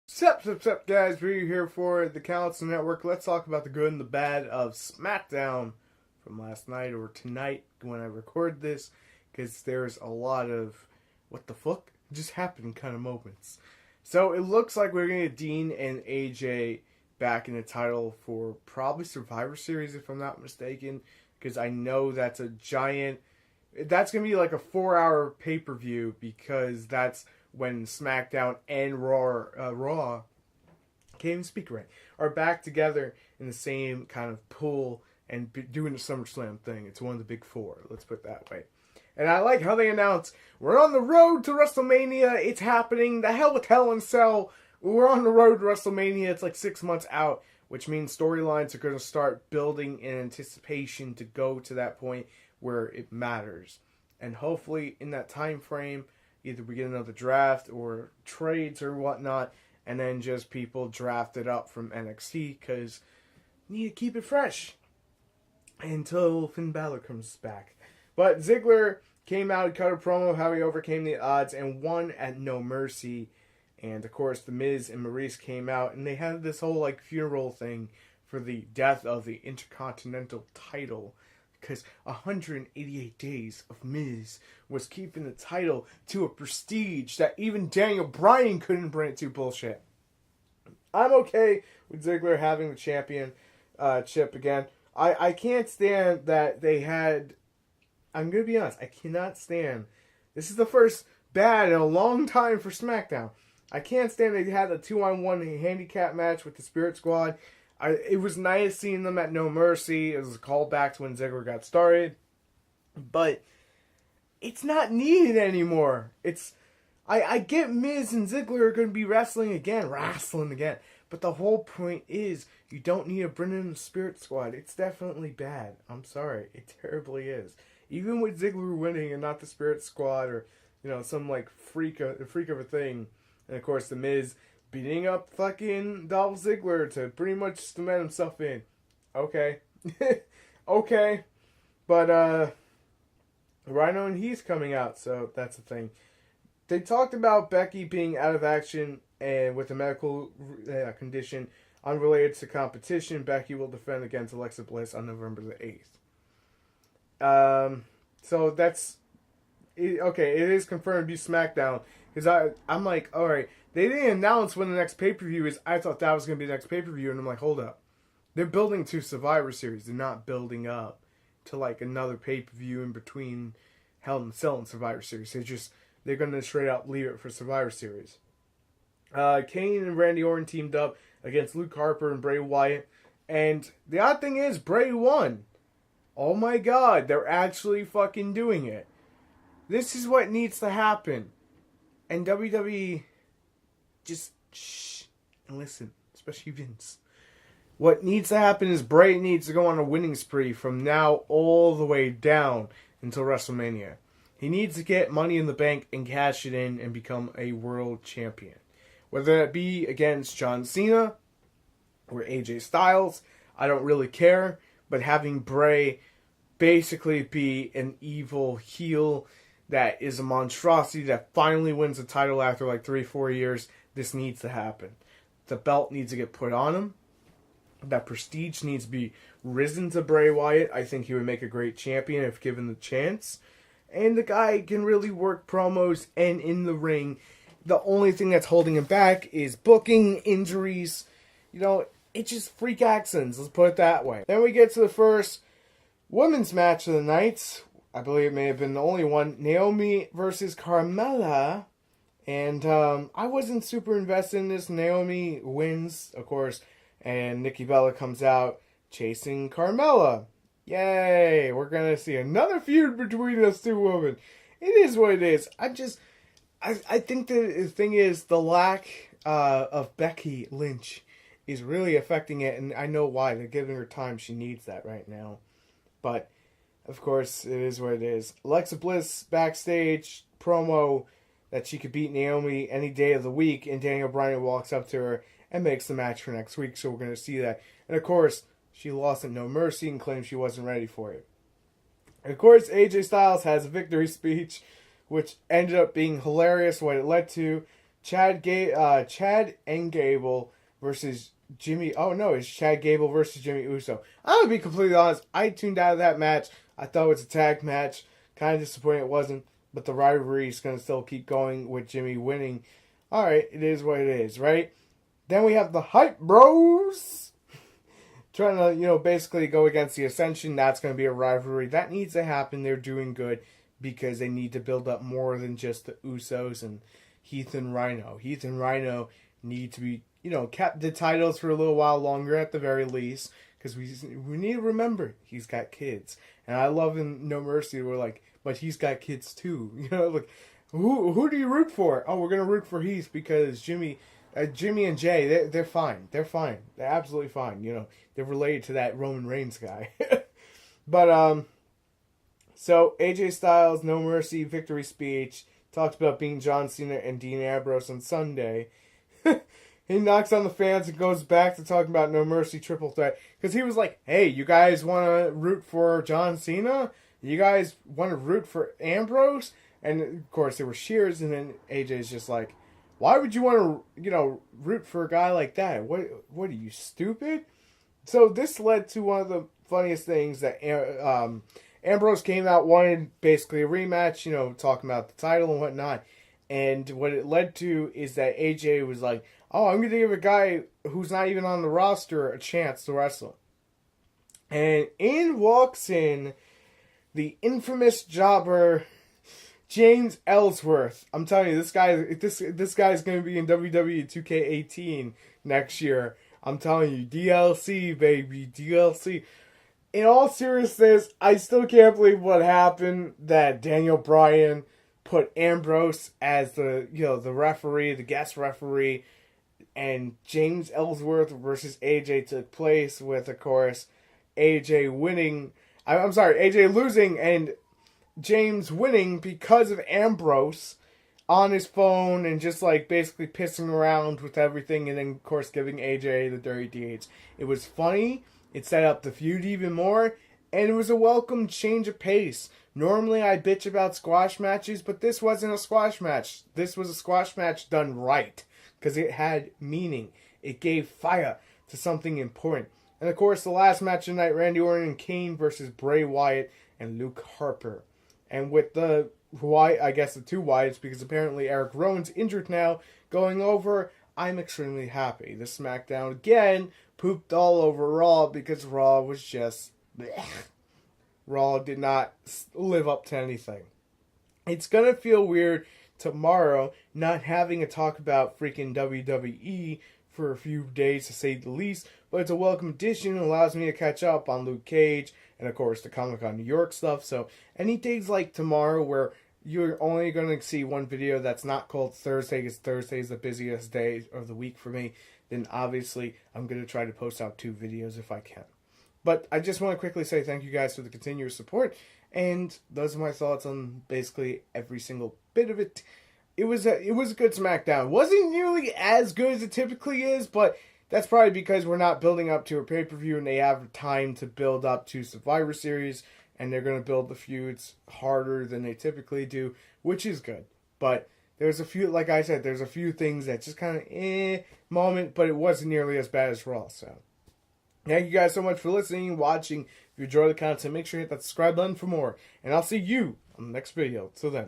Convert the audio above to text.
Sup, guys. We're here for the TheCouncilNetwork. Let's talk about the good and the bad of Smackdown from last night or tonight when I record this, because there's a lot of what the fuck just happened kind of moments. So it looks like we're going to get Dean and AJ back in the title for probably Survivor Series, if I'm not mistaken, because I know that's a giant... That's going to be like a 4-hour pay-per-view, because that's when SmackDown and Raw, can't even speak right, are back together in the same kind of pool and doing the SummerSlam thing. It's one of the big four, let's put it that way. And I like how they announce, we're on the road to WrestleMania, it's happening, the hell with Hell in Cell, we're on the road to WrestleMania, it's like 6 months out, which means storylines are going to start building in anticipation to go to that point where it matters. And hopefully in that time frame, either we get another draft or trades or whatnot, and then just people drafted up from NXT, because we need to keep it fresh until Finn Balor comes back. But Ziggler came out and cut a promo of how he overcame the odds and won at No Mercy. And of course, The Miz and Maurice came out, and they had this whole like funeral thing for the death of the Intercontinental title, because 188 days of Miz was keeping the title to a prestige that even Daniel Bryan couldn't bring it to. Bullshit. I'm okay with Ziggler having the championship again. I can't stand that they had... I'm going to be honest. I cannot stand... This is the first bad in a long time for SmackDown. I can't stand they had a 2-on-1 handicap match with the Spirit Squad. It was nice seeing them at No Mercy. It was a callback to when Ziggler got started. But it's not needed anymore. I get Miz and Ziggler are going to be wrestling again. But the whole point is, you don't need to bring in the Spirit Squad. It's definitely bad. I'm sorry. It terribly is. Even with Ziggler winning and not the Spirit Squad, or, you know, some like freak of a thing. And of course, The Miz beating up fucking Dolph Ziggler to pretty much cement himself in. Okay. Okay. But, Rhino and Heath coming out, so that's the thing. They talked about Becky being out of action and with a medical condition unrelated to competition. Becky will defend against Alexa Bliss on November the 8th. So that's... Okay, it is confirmed to be SmackDown. Because I'm like, alright, they didn't announce when the next pay-per-view is. I thought that was going to be the next pay-per-view, and I'm like, hold up. They're building to Survivor Series. They're not building up to like another pay-per-view in between Hell in Cell and Survivor Series. They're going to straight up leave it for Survivor Series. Kane and Randy Orton teamed up against Luke Harper and Bray Wyatt. And the odd thing is, Bray won. Oh my god, they're actually fucking doing it. This is what needs to happen. And WWE, just shh and listen, especially Vince. What needs to happen is Bray needs to go on a winning spree from now all the way down until WrestleMania. He needs to get Money in the Bank and cash it in and become a world champion. Whether that be against John Cena or AJ Styles, I don't really care. But having Bray basically be an evil heel that is a monstrosity that finally wins the title after like 3-4 years, this needs to happen. The belt needs to get put on him. That prestige needs to be risen to Bray Wyatt. I think he would make a great champion if given the chance. And the guy can really work promos and in the ring. The only thing that's holding him back is booking, injuries. You know, it's just freak accidents, let's put it that way. Then we get to the first women's match of the night. I believe it may have been the only one. Naomi versus Carmella. And I wasn't super invested in this. Naomi wins, of course. And Nikki Bella comes out chasing Carmella. Yay! We're going to see another feud between those two women. It is what it is. I think the thing is, the lack of Becky Lynch is really affecting it. And I know why. They're giving her time. She needs that right now. But... of course, it is what it is. Alexa Bliss backstage promo that she could beat Naomi any day of the week, and Daniel Bryan walks up to her and makes the match for next week, so we're going to see that. And of course, she lost at No Mercy and claimed she wasn't ready for it. And of course, AJ Styles has a victory speech, which ended up being hilarious what it led to. Chad and Gable versus Jimmy. Oh no, it's Chad Gable versus Jimmy Uso. I'm gonna be completely honest. I tuned out of that match. I thought it was a tag match. Kind of disappointed it wasn't. But the rivalry is gonna still keep going with Jimmy winning. All right, it is what it is, right? Then we have the Hype Bros trying to, basically go against the Ascension. That's going to be a rivalry. That needs to happen. They're doing good because they need to build up more than just the Usos and Heath and Rhino. Heath and Rhino need to be, kept the titles for a little while longer at the very least because we need to remember he's got kids. And I love in No Mercy, we're like, but he's got kids too. Like, who do you root for? Oh, we're going to root for Heath because Jimmy and Jay, they're fine. They're fine. They're absolutely fine. They're related to that Roman Reigns guy. But, so AJ Styles, No Mercy, victory speech, talked about being John Cena and Dean Ambrose on Sunday. He knocks on the fans and goes back to talking about No Mercy triple threat. Because he was like, hey, you guys want to root for John Cena? You guys want to root for Ambrose? And, of course, there were cheers, and then AJ's just like, why would you want to, root for a guy like that? What are you, stupid? So this led to one of the funniest things that Ambrose came out, wanted basically a rematch, talking about the title and whatnot. And what it led to is that AJ was like, oh, I'm going to give a guy who's not even on the roster a chance to wrestle. And in walks in the infamous jobber, James Ellsworth. I'm telling you, this guy's going to be in WWE 2K18 next year. I'm telling you, DLC, baby, DLC. In all seriousness, I still can't believe what happened that Daniel Bryan put Ambrose as the referee, the guest referee, and James Ellsworth versus AJ took place with, of course, AJ winning. I'm sorry, AJ losing and James winning because of Ambrose on his phone and just basically pissing around with everything, and then of course giving AJ the dirty deeds. It was funny. It set up the feud even more, and it was a welcome change of pace. Normally I bitch about squash matches, but this wasn't a squash match. This was a squash match done right because it had meaning. It gave fire to something important. And of course, the last match of the night, Randy Orton and Kane versus Bray Wyatt and Luke Harper. And with the two Wyatts, because apparently Eric Rowan's injured now, going over, I'm extremely happy. The SmackDown, again, pooped all over Raw because Raw was just bleh. Raw did not live up to anything. It's going to feel weird tomorrow not having a talk about freaking WWE for a few days, to say the least, but it's a welcome addition. It allows me to catch up on Luke Cage and, of course, the Comic-Con New York stuff. So any days like tomorrow where you're only going to see one video that's not called Thursday, because Thursday is the busiest day of the week for me, then obviously I'm going to try to post out 2 videos if I can. But I just want to quickly say thank you guys for the continuous support, and those are my thoughts on basically every single bit of it. It was a good SmackDown. Wasn't nearly as good as it typically is, but that's probably because we're not building up to a pay-per-view and they have time to build up to Survivor Series, and they're going to build the feuds harder than they typically do, which is good. But there's a few, like I said, there's a few things that just kind of moment, but it wasn't nearly as bad as Raw. So thank you guys so much for listening and watching. If you enjoy the content, make sure you hit that subscribe button for more. And I'll see you on the next video. Till then.